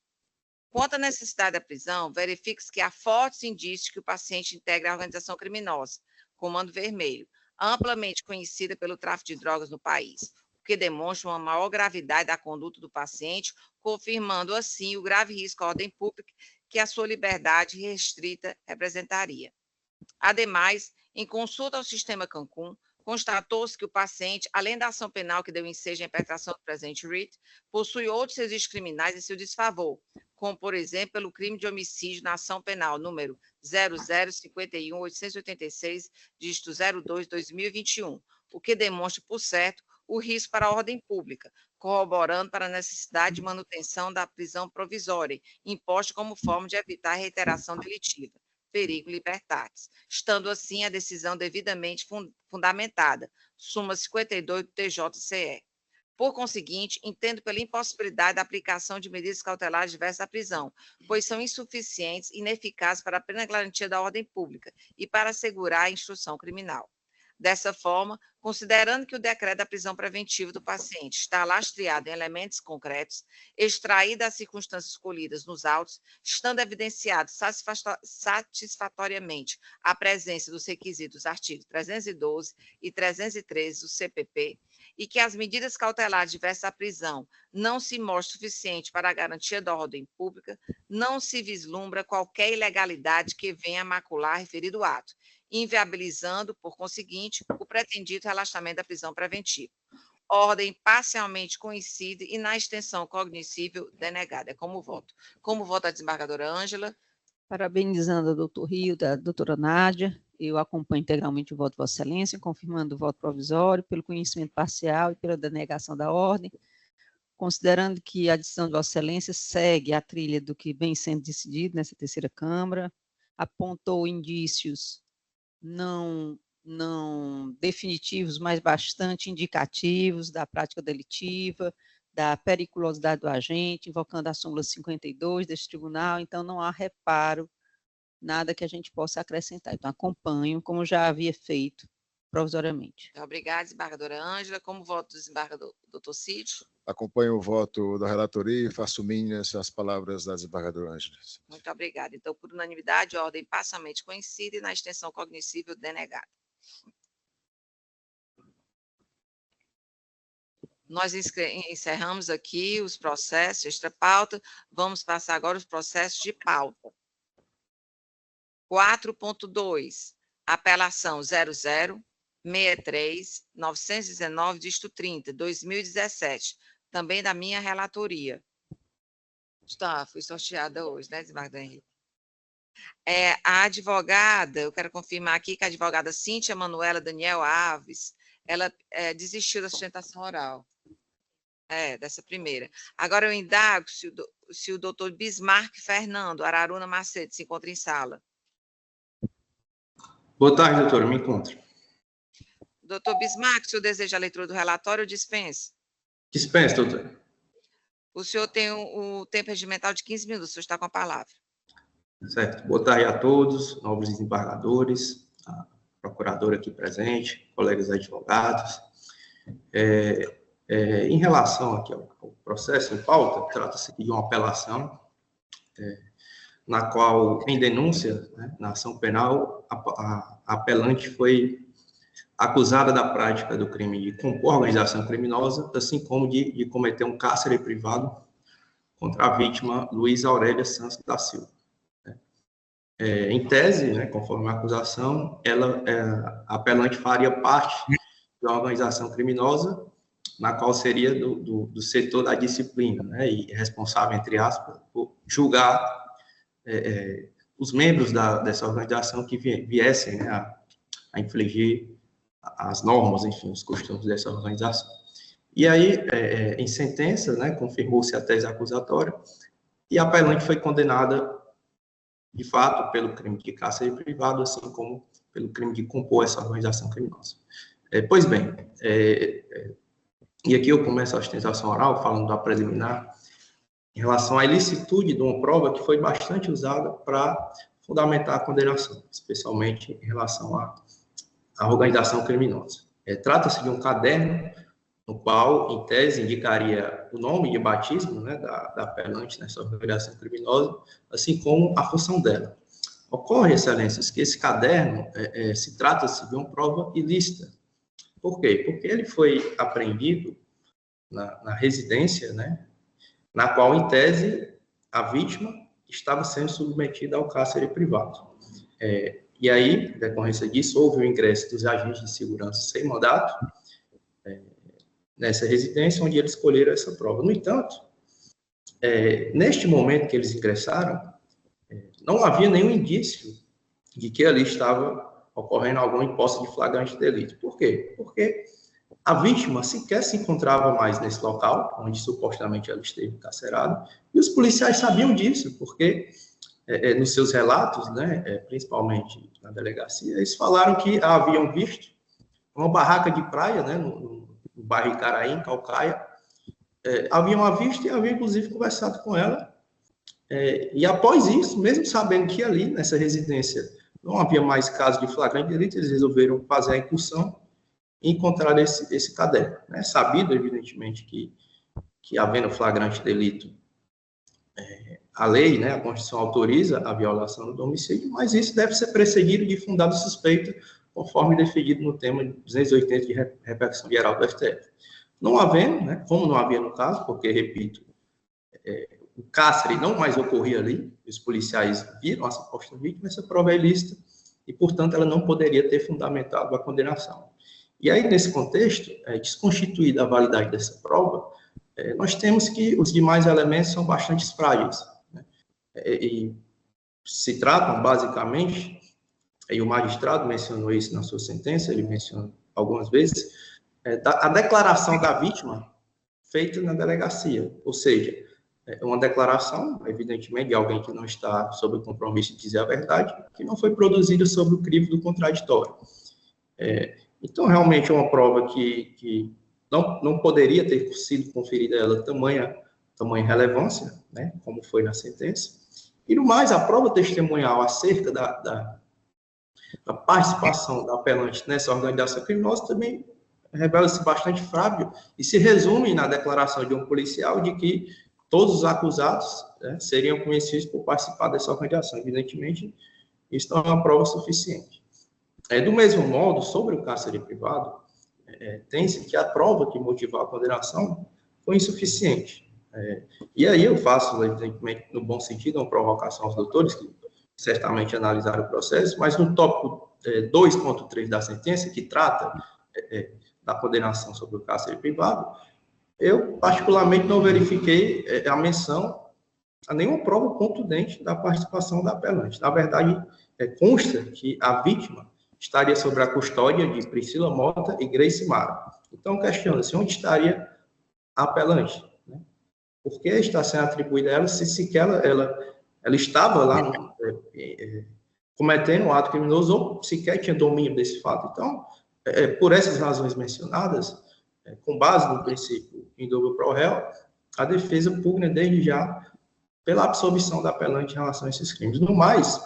Quanto à necessidade da prisão, verifica-se que há fortes indícios que o paciente integra a organização criminosa, Comando Vermelho, amplamente conhecida pelo tráfico de drogas no país, o que demonstra uma maior gravidade da conduta do paciente, confirmando assim o grave risco à ordem pública que a sua liberdade restrita representaria. Ademais, em consulta ao sistema Cancún, constatou-se que o paciente, além da ação penal que deu ensejo à impetração do presente writ, possui outros registros criminais em seu desfavor, como, por exemplo, pelo crime de homicídio na ação penal número 0051.886, dígito 02/2021, o que demonstra, por certo, o risco para a ordem pública, corroborando para a necessidade de manutenção da prisão provisória, imposta como forma de evitar a reiteração delitiva, perigo libertatis, estando assim a decisão devidamente fundamentada, súmula 52 do TJCE. Por conseguinte, entendo pela impossibilidade da aplicação de medidas cautelares diversas à prisão, pois são insuficientes e ineficazes para a plena garantia da ordem pública e para assegurar a instrução criminal. Dessa forma, considerando que o decreto da prisão preventiva do paciente está lastreado em elementos concretos, extraído das circunstâncias escolhidas nos autos, estando evidenciado satisfatoriamente a presença dos requisitos dos artigos 312 e 313 do CPP, e que as medidas cautelares diversas à prisão não se mostram suficientes para a garantia da ordem pública, não se vislumbra qualquer ilegalidade que venha a macular referido ato, inviabilizando, por conseguinte, o pretendido relaxamento da prisão preventiva. ordem parcialmente conhecida e na extensão cognoscível denegada. É como voto. Como vota a desembargadora Ângela? Parabenizando a doutor Rio, a doutora Nádia, eu acompanho integralmente o voto de Vossa Excelência, confirmando o voto provisório, pelo conhecimento parcial e pela denegação da ordem, considerando que a decisão de Vossa Excelência segue a trilha do que vem sendo decidido nessa terceira Câmara, apontou indícios não definitivos, mas bastante indicativos da prática delitiva, da periculosidade do agente, invocando a súmula 52 deste tribunal, então não há reparo, nada que a gente possa acrescentar. Então, acompanho, como já havia feito provisoriamente. Obrigada, desembargadora Ângela. Como voto do desembargador doutor Cídio? Acompanho o voto da relatoria e faço minhas as palavras da desembargadora Ângela. Muito obrigada. Então, por unanimidade, ordem parcialmente conhecida e na extensão cognoscível denegada. Nós encerramos aqui os processos extra-pauta. Vamos passar agora os processos de pauta. 4.2, apelação 0063-919, dígito 30, 2017, também da minha relatoria. Fui sorteada hoje, né, desembargador Henrique? A advogada, eu quero confirmar aqui que a advogada Cíntia Manuela Daniel Alves, ela desistiu da sustentação oral. Dessa primeira. Agora eu indago se o doutor Bismarck Fernando Araruna Macedo se encontra em sala. Boa tarde, doutor, me encontro. Doutor Bismarck, o senhor deseja a leitura do relatório ou dispensa? Dispensa, doutor. O senhor tem o tempo regimental de 15 minutos, o senhor está com a palavra. Certo. Boa tarde a todos, nobres desembargadores, a procuradora aqui presente, colegas advogados. Em relação aqui ao processo em pauta, trata-se aqui de uma apelação, na qual, em denúncia, né, na ação penal, a apelante foi acusada da prática do crime de compor organização criminosa, assim como de cometer um cárcere privado contra a vítima Luísa Aurélia Santos da Silva. Em tese, né, conforme a acusação, a apelante faria parte de uma organização criminosa, na qual seria do setor da disciplina, né, e responsável, entre aspas, por julgar os membros dessa organização que viessem, né, a infligir as normas, enfim, os costumes dessa organização. E aí, em sentença, né, confirmou-se a tese acusatória e a apelante foi condenada, de fato, pelo crime de cárcere privado, assim como pelo crime de compor essa organização criminosa. Pois bem, e aqui eu começo a sustentação oral, falando da preliminar, em relação à ilicitude de uma prova que foi bastante usada para fundamentar a condenação, especialmente em relação à organização criminosa. Trata-se de um caderno no qual, em tese, indicaria o nome de batismo, né, da apelante nessa organização criminosa, assim como a função dela. Ocorre, excelências, que esse caderno se trata-se de uma prova ilícita. Por quê? Porque ele foi apreendido na residência, né, na qual, em tese, a vítima estava sendo submetida ao cárcere privado. E aí, em decorrência disso, houve o ingresso dos agentes de segurança sem mandato nessa residência, onde eles escolheram essa prova. No entanto, neste momento que eles ingressaram, não havia nenhum indício de que ali estava ocorrendo alguma hipótese de flagrante delito. Por quê? Porque a vítima sequer se encontrava mais nesse local, onde supostamente ela esteve encarcerada, e os policiais sabiam disso, porque nos seus relatos, né, principalmente na delegacia, eles falaram que a haviam visto uma barraca de praia, né, no bairro Icaraí, em Calcaia, haviam a visto e haviam, inclusive, conversado com ela. E após isso, mesmo sabendo que ali, nessa residência, não havia mais caso de flagrante delito, eles resolveram fazer a incursão e encontrar esse caderno. Né? Sabido, evidentemente, que havendo flagrante delito, a lei, né, a Constituição autoriza a violação do domicílio, mas isso deve ser precedido de fundado suspeito, conforme definido no tema 280 de repercussão geral do STF. Não havendo, né, como não havia no caso, porque, repito, o cárcere não mais ocorria ali, os policiais viram a suposta vítima, essa prova é ilícita, e, portanto, ela não poderia ter fundamentado a condenação. E aí, nesse contexto, desconstituída a validade dessa prova, nós temos que os demais elementos são bastante frágeis, né? E se tratam, basicamente, e o magistrado mencionou isso na sua sentença, ele menciona algumas vezes, a declaração da vítima feita na delegacia, ou seja, uma declaração, evidentemente, de alguém que não está sob o compromisso de dizer a verdade, que não foi produzida sob o crivo do contraditório. Então, realmente, é uma prova que não poderia ter sido conferida a ela tamanha relevância, né, como foi na sentença. E, no mais, a prova testemunhal acerca da participação da apelante nessa organização criminosa também revela-se bastante frágil e se resume na declaração de um policial de que todos os acusados, né, seriam conhecidos por participar dessa organização. Evidentemente, isso não é uma prova suficiente. Do mesmo modo, sobre o cárcere privado, tem-se que a prova que motivou a condenação foi insuficiente. E aí eu faço, evidentemente, no bom sentido, uma provocação aos doutores, que certamente analisaram o processo, mas no tópico 2.3 da sentença, que trata da condenação sobre o cárcere privado, eu, particularmente, não verifiquei a menção a nenhuma prova contundente da participação da apelante. Na verdade, consta que a vítima estaria sob a custódia de Priscila Mota e Grace Mara. Então, questiona-se onde estaria a apelante, né? Por que está sendo atribuída a ela se sequer ela estava lá cometendo um ato criminoso ou sequer tinha domínio desse fato. Então, por essas razões mencionadas, com base no princípio indúbio pro réu, a defesa pugna desde já pela absolvição da apelante em relação a esses crimes. No mais,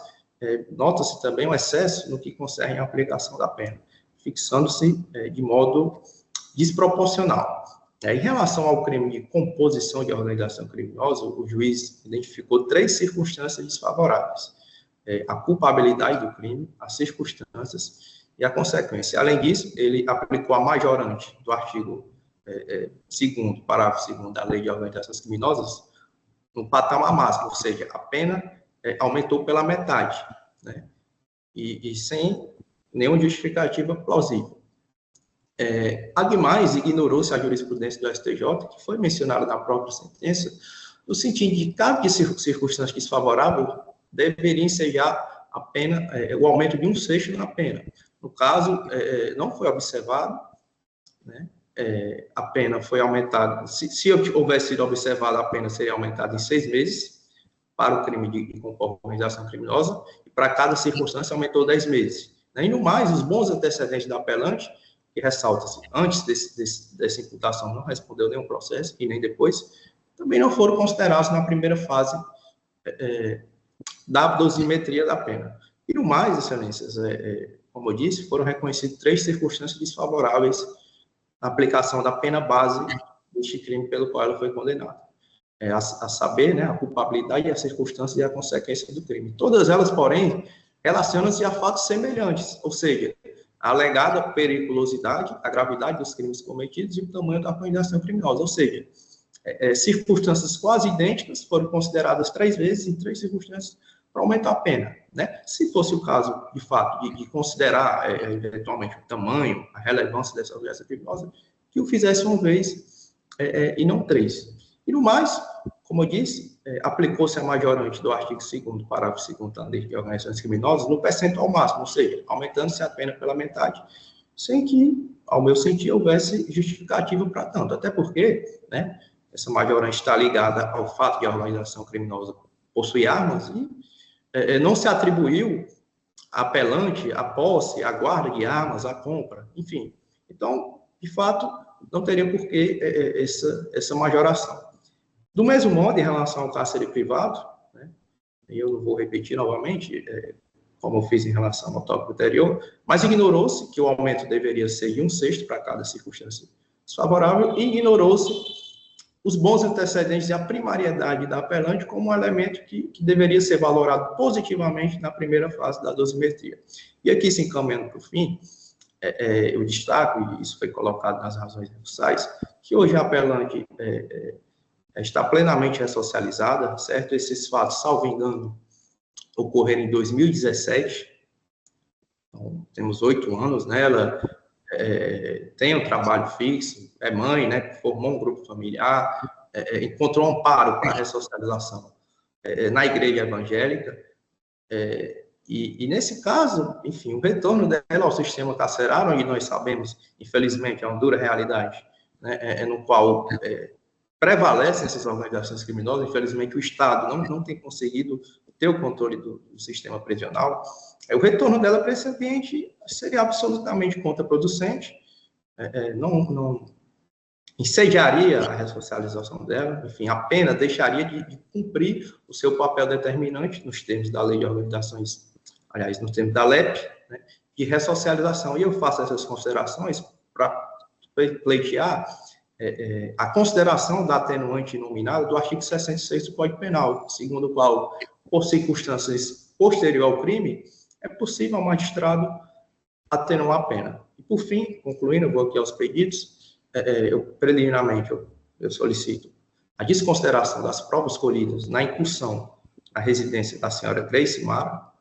nota-se também um excesso no que concerne à aplicação da pena, fixando-se de modo desproporcional. Em relação ao crime de composição de organização criminosa, o juiz identificou 3 circunstâncias desfavoráveis: a culpabilidade do crime, as circunstâncias e a consequência. Além disso, ele aplicou a majorante do artigo 2º, parágrafo 2º da Lei de Organizações Criminosas no patamar máximo, ou seja, a pena aumentou pela metade, né? E sem nenhuma justificativa plausível. Ademais, ignorou-se a jurisprudência do STJ, que foi mencionada na própria sentença, no sentido de que, caso de circunstâncias desfavoráveis, deveria ensejar a pena, o aumento de 1/6 na pena. No caso, não foi observado, né? A pena foi aumentada, se houvesse sido observada, a pena seria aumentada em 6 meses para o crime de organização criminosa, e para cada circunstância aumentou 10 meses. E no mais, os bons antecedentes da apelante, que ressalta-se, antes dessa imputação não respondeu nenhum processo, e nem depois, também não foram considerados na primeira fase da dosimetria da pena. E no mais, excelências, como eu disse, foram reconhecidas 3 circunstâncias desfavoráveis na aplicação da pena base deste crime pelo qual ela foi condenada. A saber, né, a culpabilidade, as circunstâncias e a consequência do crime. Todas elas, porém, relacionam-se a fatos semelhantes, ou seja, a alegada periculosidade, a gravidade dos crimes cometidos e o tamanho da organização criminosa. Ou seja, circunstâncias quase idênticas foram consideradas 3 vezes em 3 circunstâncias para aumentar a pena, né? Se fosse o caso, de fato, de considerar eventualmente o tamanho, a relevância dessa organização criminosa, que o fizesse 1 vez e não 3. E no mais, como eu disse, aplicou-se a majorante do artigo 2º, parágrafo 2º da Lei de Organizações Criminosas no percentual máximo, ou seja, aumentando-se a pena pela metade, sem que, ao meu sentir, houvesse justificativa para tanto. Até porque, né, essa majorante está ligada ao fato de a organização criminosa possuir armas e não se atribuiu a apelante, a posse, a guarda de armas, a compra, enfim. Então, de fato, não teria por que essa majoração. Do mesmo modo, em relação ao cárcere privado, né, eu não vou repetir novamente, como eu fiz em relação ao tópico anterior, mas ignorou-se que o aumento deveria ser de 1/6 para cada circunstância desfavorável e ignorou-se os bons antecedentes e a primariedade da apelante como um elemento que deveria ser valorado positivamente na primeira fase da dosimetria. E aqui, se encaminhando para o fim, eu destaco, e isso foi colocado nas razões recursais, que hoje a apelante está plenamente ressocializada, certo? Esses fatos, salvo engano, ocorreram em 2017, então, temos 8 anos, né? Ela tem um trabalho fixo, é mãe, né, formou um grupo familiar, encontrou amparo para a ressocialização na igreja evangélica, e nesse caso, enfim, o retorno dela ao sistema carcerário, onde nós sabemos, infelizmente, é uma dura realidade, né, no qual prevalecem essas organizações criminosas. Infelizmente, o Estado não tem conseguido ter o controle do sistema prisional. O retorno dela para esse ambiente seria absolutamente contraproducente, não incendiaria a ressocialização dela, enfim, a pena deixaria de cumprir o seu papel determinante nos termos da Lei de Organizações, aliás, nos termos da LEP, né, de ressocialização. E eu faço essas considerações para pleitear a consideração da atenuante nominada do artigo 66 do Código Penal, segundo o qual, por circunstâncias posteriores ao crime, é possível ao magistrado atenuar a pena. E, por fim, concluindo, eu vou aqui aos pedidos, preliminarmente, eu solicito a desconsideração das provas colhidas na incursão na residência da senhora Grace Mara,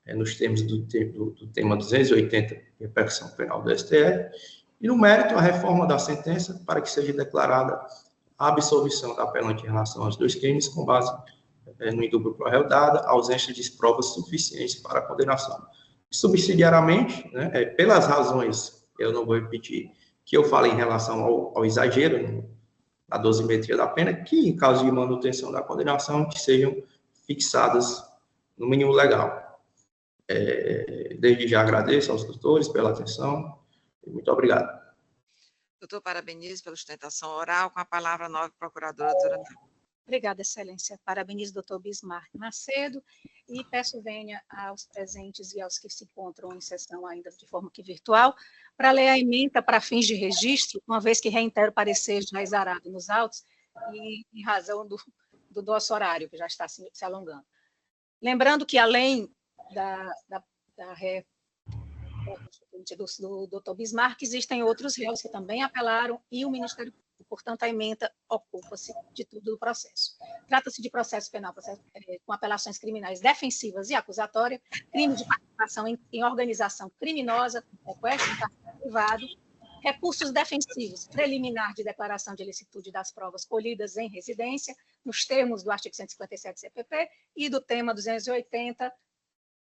nos termos do tema 280, repercussão penal do STF, e, no mérito, a reforma da sentença para que seja declarada a absolvição da apelante em relação aos 2 crimes com base no indúbio pro réu, dada a ausência de provas suficientes para a condenação. Subsidiariamente, né, pelas razões, eu não vou repetir, que eu falei em relação ao exagero na dosimetria da pena, que, em caso de manutenção da condenação, que sejam fixadas no mínimo legal. Desde já agradeço aos doutores pela atenção. Muito obrigado. Doutor, parabenizo pela sustentação oral. Com a palavra, a nova procuradora, doutora Nádia. Obrigada, Excelência. Parabenizo o doutor Bismarck Macedo e peço vênia aos presentes e aos que se encontram em sessão ainda de forma que virtual, para ler a ementa para fins de registro, uma vez que reitero o parecer já exarado nos autos e em razão do nosso horário, que já está se alongando. Lembrando que, além do doutor Bismarck, existem outros réus que também apelaram e o Ministério Público, portanto, a ementa ocupa-se de tudo o processo. Trata-se de processo penal com apelações criminais defensivas e acusatórias, crime de participação em organização criminosa, sequestro de capital privado, recursos defensivos, preliminar de declaração de ilicitude das provas colhidas em residência, nos termos do artigo 157 CPP e do tema 280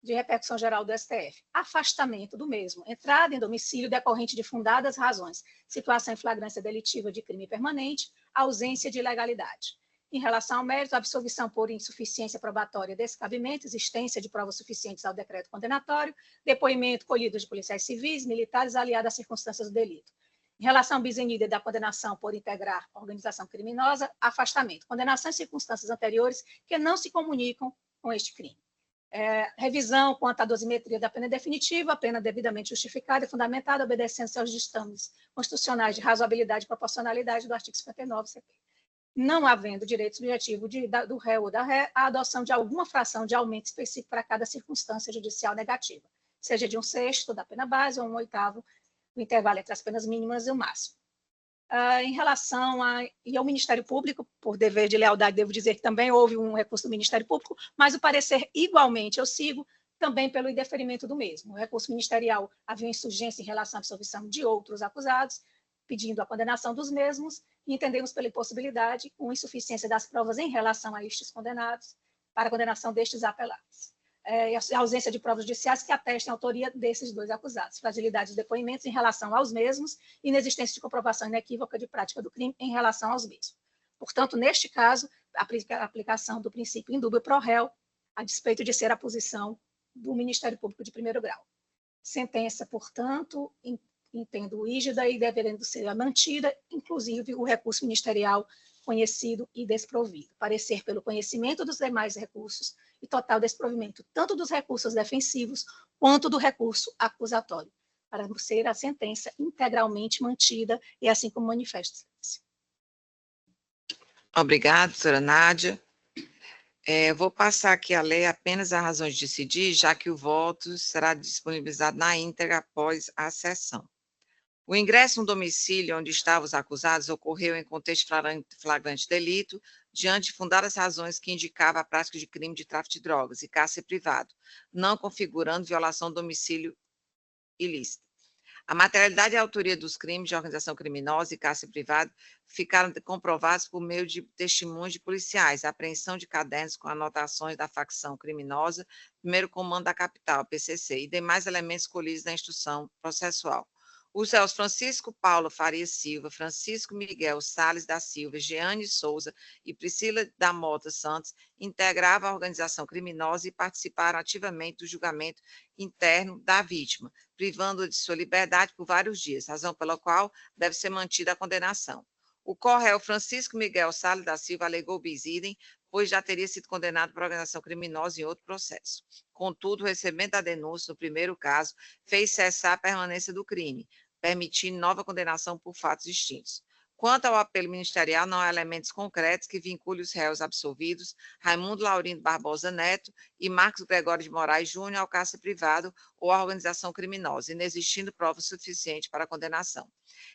de repercussão geral do STF. Afastamento do mesmo, entrada em domicílio decorrente de fundadas razões, situação em flagrância delitiva de crime permanente, ausência de ilegalidade. Em relação ao mérito, absolvição por insuficiência probatória desse cabimento, existência de provas suficientes ao decreto condenatório, depoimento colhido de policiais civis, militares, aliado às circunstâncias do delito. Em relação ao bis in idem da condenação por integrar organização criminosa, afastamento. Condenação em circunstâncias anteriores que não se comunicam com este crime. Revisão quanto à dosimetria da pena definitiva, a pena devidamente justificada e fundamentada, obedecendo-se aos ditames constitucionais de razoabilidade e proporcionalidade do artigo 59 CP. Não havendo direito subjetivo do réu ou da ré, a adoção de alguma fração de aumento específico para cada circunstância judicial negativa, seja de 1/6 da pena base ou 1/8 do intervalo entre as penas mínimas e o máximo. Em relação ao Ministério Público, por dever de lealdade, devo dizer que também houve um recurso do Ministério Público, mas o parecer, igualmente, eu sigo também pelo indeferimento do mesmo. O recurso ministerial havia insurgência em relação à absolvição de outros acusados, pedindo a condenação dos mesmos, e entendemos pela impossibilidade, com insuficiência das provas em relação a estes condenados, para a condenação destes apelados. A ausência de provas judiciais que atestem a autoria desses 2 acusados, fragilidade dos depoimentos em relação aos mesmos, e inexistência de comprovação inequívoca de prática do crime em relação aos mesmos. Portanto, neste caso, a aplicação do princípio indúbio pro réu, a despeito de ser a posição do Ministério Público de primeiro grau. Sentença, portanto, entendo rígida e devendo ser mantida, inclusive o recurso ministerial conhecido e desprovido. Parecer pelo conhecimento dos demais recursos e total desprovimento, tanto dos recursos defensivos quanto do recurso acusatório, para ser a sentença integralmente mantida e assim como manifesta. Obrigada, doutora Nádia. Vou passar aqui a ler apenas as razões de decidir, já que o voto será disponibilizado na íntegra após a sessão. O ingresso no domicílio onde estavam os acusados ocorreu em contexto de flagrante delito, diante de fundadas razões que indicavam a prática de crime de tráfico de drogas e cárcere privado, não configurando violação do domicílio ilícita. A materialidade e a autoria dos crimes de organização criminosa e cárcere privado ficaram comprovados por meio de testemunhos de policiais, apreensão de cadernos com anotações da facção criminosa, primeiro comando da capital, PCC, e demais elementos colhidos na instrução processual. Os réus Francisco Paulo Faria Silva, Francisco Miguel Salles da Silva, Jeane Souza e Priscila da Mota Santos integravam a organização criminosa e participaram ativamente do julgamento interno da vítima, privando-a de sua liberdade por vários dias, razão pela qual deve ser mantida a condenação. O co-réu Francisco Miguel Salles da Silva alegou bis idem, pois já teria sido condenado por organização criminosa em outro processo. Contudo, o recebimento da denúncia no primeiro caso fez cessar a permanência do crime, permitindo nova condenação por fatos distintos. Quanto ao apelo ministerial, não há elementos concretos que vinculem os réus absolvidos, Raimundo Laurindo Barbosa Neto e Marcos Gregório de Moraes Júnior, ao cárcere privado ou à organização criminosa, inexistindo prova suficiente para a condenação.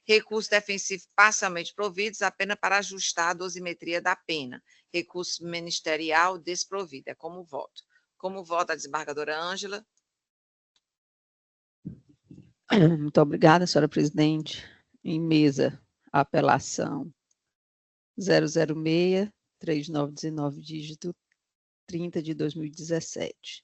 Recursos defensivos parcialmente providos apenas para ajustar a dosimetria da pena. Recurso ministerial desprovido. É como voto. Como vota a desembargadora Ângela? Muito obrigada, senhora presidente. Em mesa, a apelação 006-3919, dígito 30 de 2017.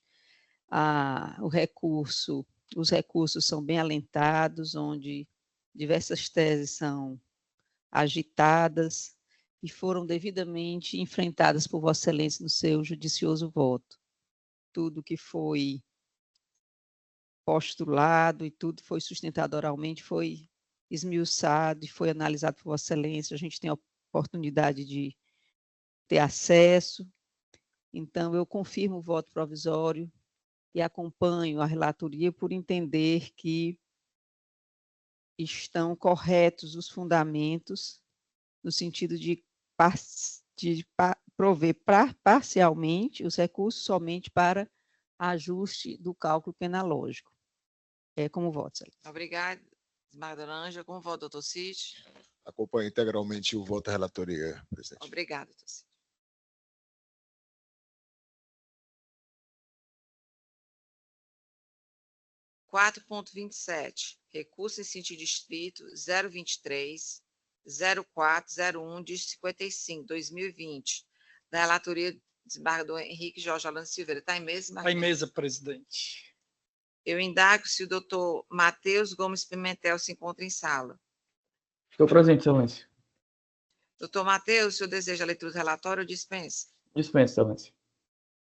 Os recursos são bem alentados, onde diversas teses são agitadas e foram devidamente enfrentadas por Vossa Excelência no seu judicioso voto. Tudo que foi postulado e tudo foi sustentado oralmente foi esmiuçado e foi analisado por Vossa Excelência. A gente tem a oportunidade de ter acesso. Então, eu confirmo o voto provisório e acompanho a relatoria por entender que estão corretos os fundamentos no sentido de prover parcialmente os recursos somente para ajuste do cálculo penalógico. É como voto, Excelência. Obrigada, desembargadora Ângela. Como voto, doutor Cid? Acompanho integralmente o voto da relatoria, presidente. Obrigada, doutor Cid. Quatro ponto 27, recurso em sentido distrito 023-0401 de 55, 2020, da relatoria do desembargador Henrique Jorge Holanda Silveira. Está em mesa, Está em mesa, presidente. Eu indago se o doutor Matheus Gomes Pimentel se encontra em sala. Estou presente, Excelência. Doutor Matheus, o senhor deseja a leitura do relatório ou dispensa? Dispensa, Excelência.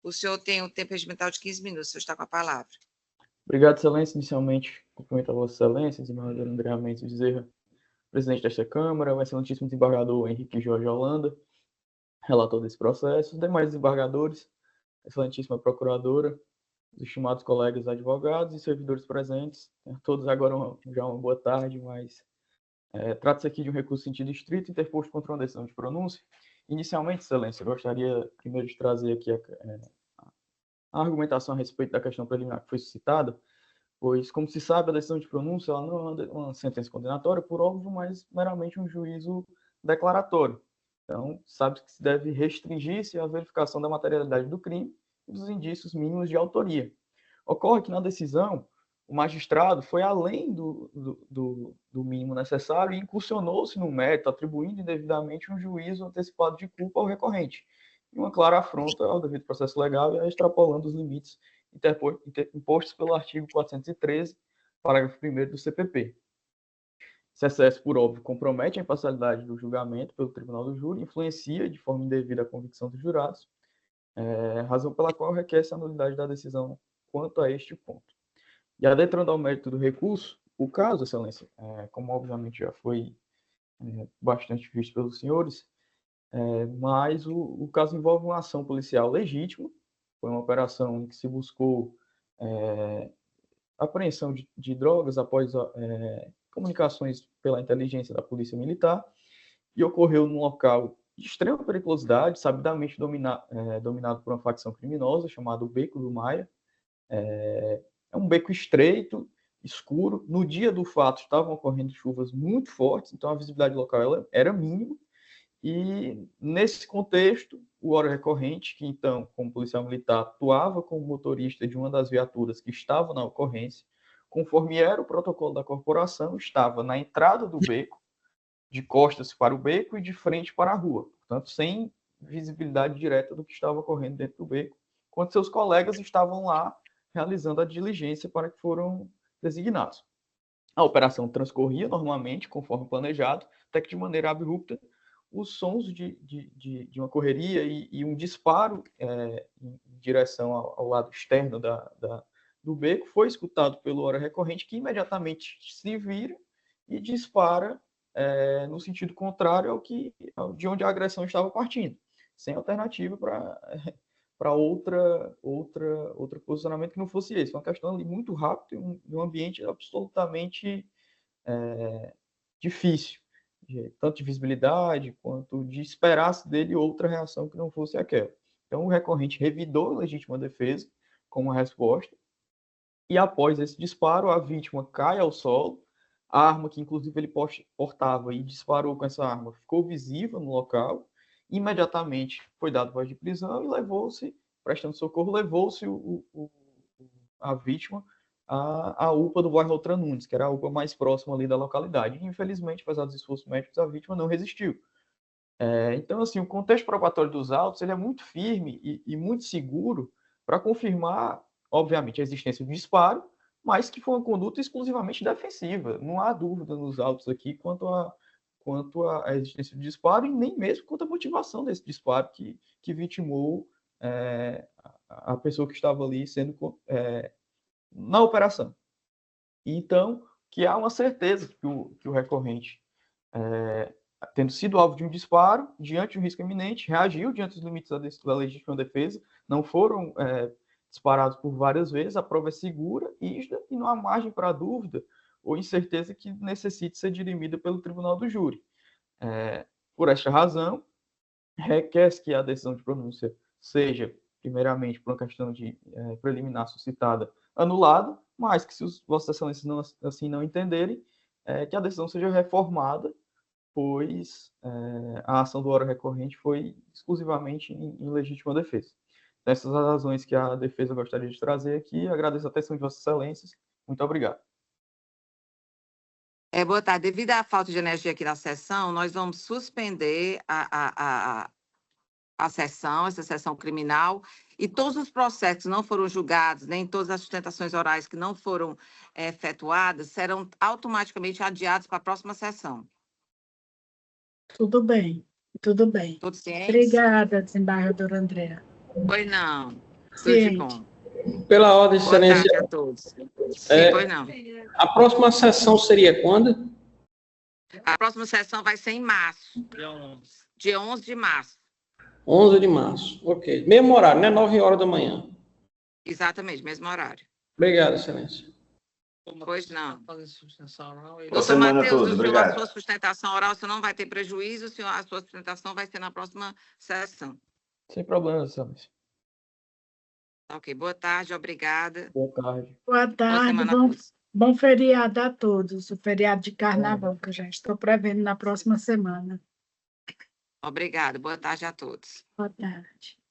O senhor tem um tempo regimental de 15 minutos, o senhor está com a palavra. Obrigado, Excelência. Inicialmente, cumprimento a Vossa Excelência, desembargador André Mendes Bezerra, presidente desta Câmara, o excelentíssimo desembargador Henrique Jorge Holanda, relator desse processo, os demais desembargadores, excelentíssima procuradora, os estimados colegas advogados e servidores presentes. A todos agora já uma boa tarde, mas trata-se aqui de um recurso em sentido estrito interposto contra uma decisão de pronúncia. Inicialmente, Excelência, eu gostaria primeiro de trazer aqui a argumentação a respeito da questão preliminar que foi suscitada, pois, como se sabe, a decisão de pronúncia ela não é uma sentença condenatória, por óbvio, mas meramente um juízo declaratório. Então, sabe que se deve restringir-se à verificação da materialidade do crime e dos indícios mínimos de autoria. Ocorre que, na decisão, o magistrado foi além do mínimo necessário e incursionou-se no mérito, atribuindo indevidamente um juízo antecipado de culpa ao recorrente, e uma clara afronta ao devido processo legal e extrapolando os limites impostos pelo artigo 413, parágrafo 1º do CPP. Esse excesso, por óbvio, compromete a imparcialidade do julgamento pelo tribunal do júri, influencia de forma indevida a convicção dos jurados, razão pela qual requer-se a nulidade da decisão quanto a este ponto. E adentrando ao mérito do recurso, o caso, Excelência, como obviamente já foi bastante visto pelos senhores, mas o caso envolve uma ação policial legítima, foi uma operação em que se buscou apreensão de drogas após comunicações pela inteligência da Polícia Militar, e ocorreu num local de extrema periculosidade, sabidamente dominado por uma facção criminosa, chamado Beco do Maia. É um beco estreito, escuro. No dia do fato estavam ocorrendo chuvas muito fortes, então a visibilidade local era mínima. E, nesse contexto, o órgão recorrente, que então, como policial militar, atuava como motorista de uma das viaturas que estavam na ocorrência, conforme era o protocolo da corporação, estava na entrada do beco, de costas para o beco e de frente para a rua, portanto, sem visibilidade direta do que estava ocorrendo dentro do beco, enquanto seus colegas estavam lá realizando a diligência para que foram designados. A operação transcorria normalmente, conforme planejado, até que de maneira abrupta, os sons de uma correria e um disparo em direção ao lado externo do beco foi escutado pelo hora recorrente, que imediatamente se vira e dispara no sentido contrário de onde a agressão estava partindo, sem alternativa para outro posicionamento que não fosse esse. Foi uma questão ali muito rápida e um ambiente absolutamente difícil, tanto de visibilidade quanto de esperar-se dele outra reação que não fosse aquela. Então, o recorrente revidou a legítima defesa como resposta e, após esse disparo, a vítima cai ao solo. A arma que, inclusive, ele portava e disparou com essa arma ficou visível no local. Imediatamente foi dado voz de prisão e levou-se, prestando socorro, levou-se a vítima à UPA do bairro Outra Nunes, que era a UPA mais próxima ali da localidade. E, infelizmente, apesar dos esforços médicos, a vítima não resistiu. Então, assim, o contexto probatório dos autos ele é muito firme e muito seguro para confirmar, obviamente, a existência do disparo, mas que foi uma conduta exclusivamente defensiva. Não há dúvida nos autos aqui quanto à existência do disparo e nem mesmo quanto à motivação desse disparo que vitimou a pessoa que estava ali sendo na operação. Então, que há uma certeza que o recorrente, tendo sido alvo de um disparo, diante de um risco iminente, reagiu diante dos limites da legítima defesa, não foram disparados por várias vezes, a prova é segura, rígida, e não há margem para dúvida ou incerteza que necessite ser dirimida pelo tribunal do júri. Por esta razão, requer-se que a decisão de pronúncia seja, primeiramente, por uma questão de preliminar suscitada, anulada, mas que, se os Vossas Excelências assim não entenderem, que a decisão seja reformada, pois a ação do hora recorrente foi exclusivamente em legítima defesa. Essas as razões que a defesa gostaria de trazer aqui. Agradeço a atenção de Vossas Excelências. Muito obrigado. Boa tarde. Devido à falta de energia aqui na sessão, nós vamos suspender a sessão, essa sessão criminal, e todos os processos que não foram julgados, nem todas as sustentações orais que não foram efetuadas, serão automaticamente adiados para a próxima sessão. Tudo bem, tudo bem. Todos cientes? Obrigada, desembargadora Andréa. Pois não. Tudo de bom. Pela ordem, Excelência. Boa tarde a todos. Sim, pois não. A próxima sessão seria quando? A próxima sessão vai ser em março. Dia 11 de março. 11 de março, ok. Mesmo horário, né? 9 horas da manhã. Exatamente, mesmo horário. Obrigado, Excelência. Pois não. Boa semana a todos, obrigado. A sua sustentação oral, você não vai ter prejuízo, a sua sustentação vai ser na próxima sessão. Sem problema, Excelência. Ok, boa tarde, obrigada. Boa tarde. Boa tarde, bom feriado a todos. O feriado de carnaval, que eu já estou prevendo na próxima semana. Obrigada, boa tarde a todos. Boa tarde.